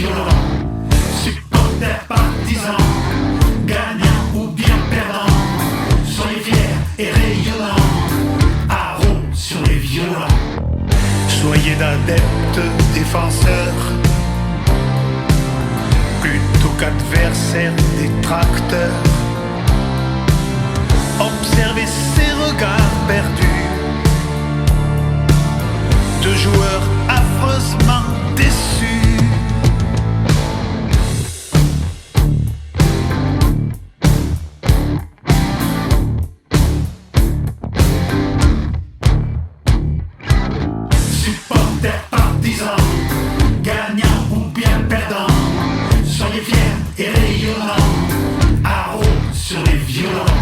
violents. Supporters, partisans, gagnants ou bien perdants, soyez fiers et rayonnants, haro sur les violents. Soyez d'adeptes défenseurs, plutôt qu'adversaires détracteurs. Observez ces regards perdus de joueurs affreusement déçus. Supporters, partisans, gagnants ou bien perdants, soyez fiers et rayonnants, haro sur les violents.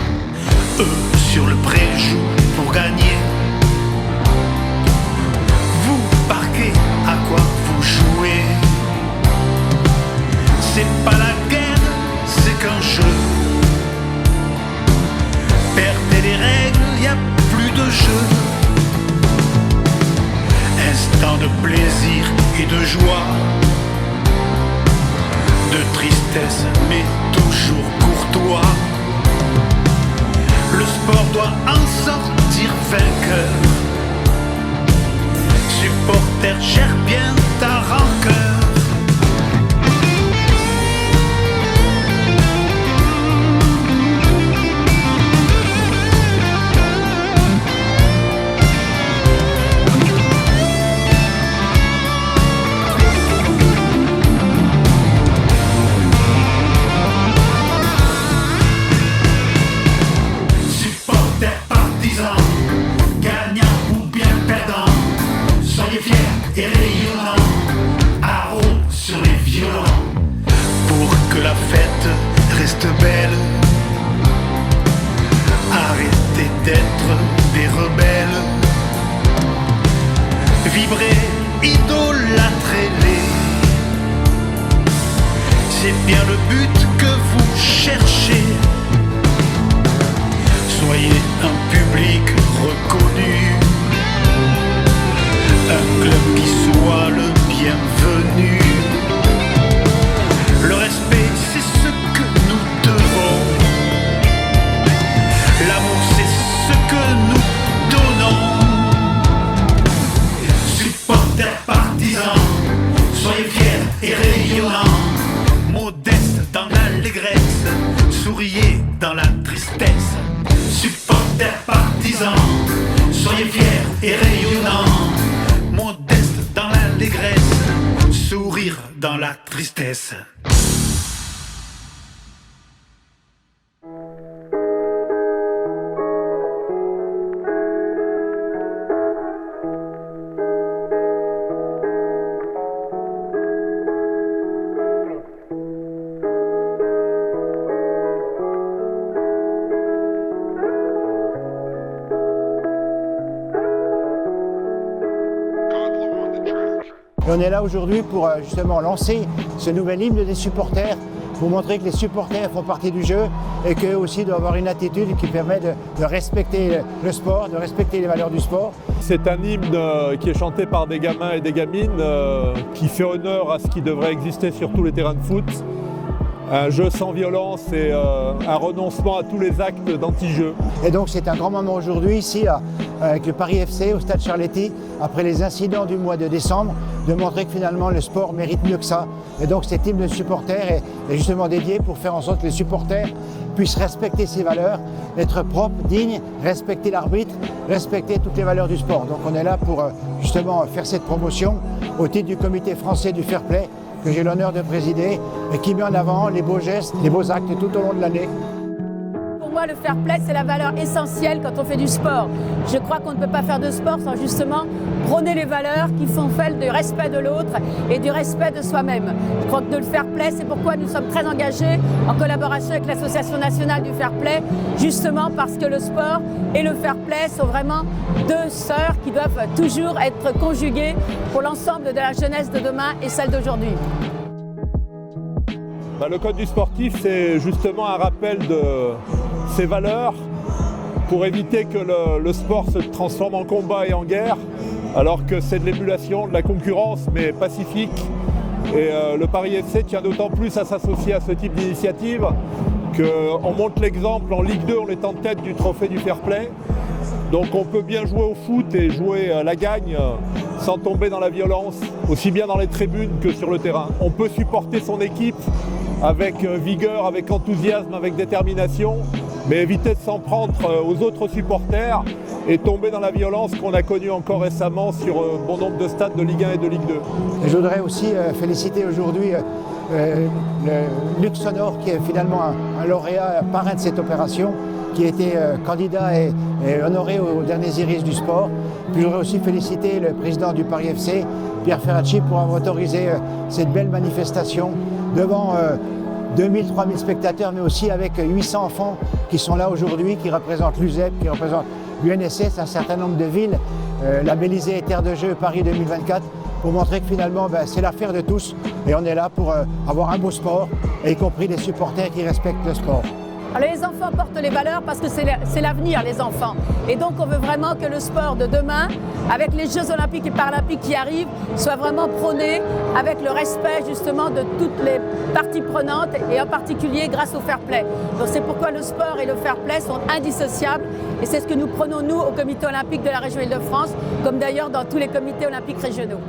Eux sur le pré-joue pour gagner. Vous marquez à quoi vous jouez. C'est pas la guerre, c'est qu'un jeu. Perdez les règles, y a plus de jeu. Instant de plaisir et de joie, de tristesse mais toujours courtois. Le sport doit en sortir vainqueur. Supporter, gère bien ta rancœur. Et rayonnant, haro sur les violents. Pour que la fête reste belle, arrêtez d'être des rebelles. Vibrez, idolâtrez-les. C'est bien le but que vous cherchez. Soyez un public reconnu, un club qui soit le bienvenu. Le respect, c'est ce que nous devons. L'amour, c'est ce que nous donnons. Supporters, partisans, soyez fiers et rayonnants. Modestes dans l'allégresse, souriez dans la tristesse. Supporters, partisans, soyez fiers et rayonnants. Modeste dans l'allégresse, sourire dans la tristesse. Et on est là aujourd'hui pour justement lancer ce nouvel hymne des supporters, pour montrer que les supporters font partie du jeu et qu'eux aussi doivent avoir une attitude qui permet de respecter le sport, de respecter les valeurs du sport. C'est un hymne qui est chanté par des gamins et des gamines, qui fait honneur à ce qui devrait exister sur tous les terrains de foot. Un jeu sans violence et un renoncement à tous les actes d'anti-jeu. Et donc c'est un grand moment aujourd'hui ici avec le Paris FC au stade Charletti, après les incidents du mois de décembre, de montrer que finalement le sport mérite mieux que ça. Et donc cet hymne de supporters est justement dédié pour faire en sorte que les supporters puissent respecter ses valeurs, être propres, dignes, respecter l'arbitre, respecter toutes les valeurs du sport. Donc on est là pour justement faire cette promotion au titre du comité français du fair play que j'ai l'honneur de présider et qui met en avant les beaux gestes, les beaux actes tout au long de l'année. Pour moi, le fair play, c'est la valeur essentielle quand on fait du sport. Je crois qu'on ne peut pas faire de sport sans justement prôner les valeurs qui font fait du respect de l'autre et du respect de soi-même. Je crois que le fair play, c'est pourquoi nous sommes très engagés en collaboration avec l'Association nationale du fair play, justement parce que le sport et le fair play sont vraiment deux sœurs qui doivent toujours être conjuguées pour l'ensemble de la jeunesse de demain et celle d'aujourd'hui. Le code du sportif, c'est justement un rappel de ces valeurs pour éviter que le sport se transforme en combat et en guerre, alors que c'est de l'émulation, de la concurrence, mais pacifique, Et le Paris FC tient d'autant plus à s'associer à ce type d'initiative qu'on montre l'exemple en Ligue 2, on est en tête du trophée du fair play. Donc on peut bien jouer au foot et jouer à la gagne sans tomber dans la violence, aussi bien dans les tribunes que sur le terrain. On peut supporter son équipe avec vigueur, avec enthousiasme, avec détermination, mais éviter de s'en prendre aux autres supporters et tomber dans la violence qu'on a connue encore récemment sur bon nombre de stades de Ligue 1 et de Ligue 2. Et je voudrais aussi féliciter aujourd'hui le Luxonor, qui est finalement un lauréat, un parrain de cette opération, qui a été candidat et honoré aux derniers iris du sport. Puis je voudrais aussi féliciter le président du Paris FC, Pierre Ferracci, pour avoir autorisé cette belle manifestation devant 2000-3000 spectateurs, mais aussi avec 800 enfants qui sont là aujourd'hui, qui représentent l'USEP, qui représentent l'UNSS, un certain nombre de villes, labellisées Terre de Jeux Paris 2024, pour montrer que finalement c'est l'affaire de tous et on est là pour avoir un beau sport, y compris des supporters qui respectent le sport. Alors les enfants portent les valeurs parce que c'est l'avenir, les enfants. Et donc on veut vraiment que le sport de demain, avec les Jeux Olympiques et Paralympiques qui arrivent, soit vraiment prôné avec le respect justement de toutes les parties prenantes et en particulier grâce au fair play. Donc c'est pourquoi le sport et le fair play sont indissociables et c'est ce que nous prenons nous au Comité olympique de la région Île-de-France, comme d'ailleurs dans tous les comités olympiques régionaux.